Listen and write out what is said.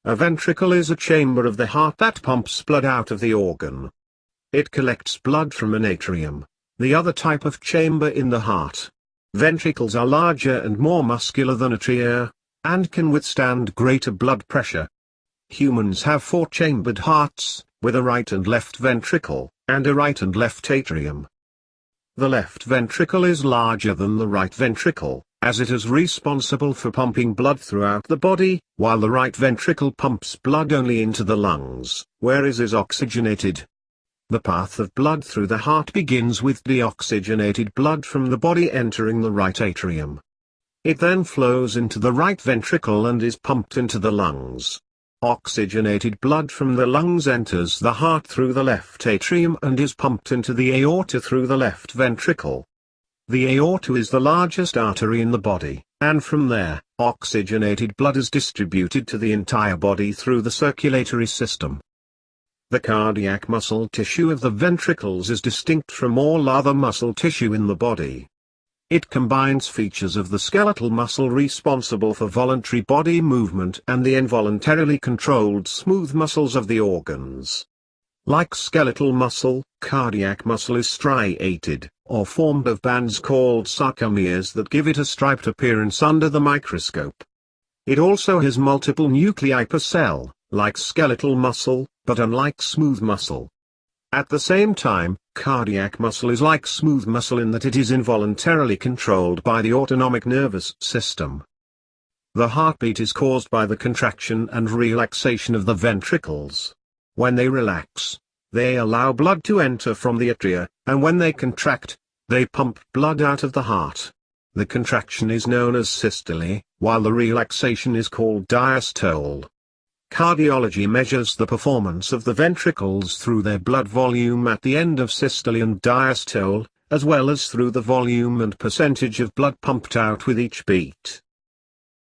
A ventricle is a chamber of the heart that pumps blood out of the organ. It collects blood from an atrium, the other type of chamber in the heart. Ventricles are larger and more muscular than atria, and can withstand greater blood pressure. Humans have four-chambered hearts, with a right and left ventricle, and a right and left atrium. The left ventricle is larger than the right ventricle, as it is responsible for pumping blood throughout the body, while the right ventricle pumps blood only into the lungs, where it is oxygenated. The path of blood through the heart begins with deoxygenated blood from the body entering the right atrium. It then flows into the right ventricle and is pumped into the lungs. Oxygenated blood from the lungs enters the heart through the left atrium and is pumped into the aorta through the left ventricle. The aorta is the largest artery in the body, and from there, oxygenated blood is distributed to the entire body through the circulatory system. The cardiac muscle tissue of the ventricles is distinct from all other muscle tissue in the body. It combines features of the skeletal muscle responsible for voluntary body movement and the involuntarily controlled smooth muscles of the organs. Like skeletal muscle, cardiac muscle is striated, or formed of bands called sarcomeres that give it a striped appearance under the microscope. It also has multiple nuclei per cell, like skeletal muscle, but unlike smooth muscle. At the same time, cardiac muscle is like smooth muscle in that it is involuntarily controlled by the autonomic nervous system. The heartbeat is caused by the contraction and relaxation of the ventricles. When they relax, they allow blood to enter from the atria, and when they contract, they pump blood out of the heart. The contraction is known as systole, while the relaxation is called diastole. Cardiology measures the performance of the ventricles through their blood volume at the end of systole and diastole, as well as through the volume and percentage of blood pumped out with each beat.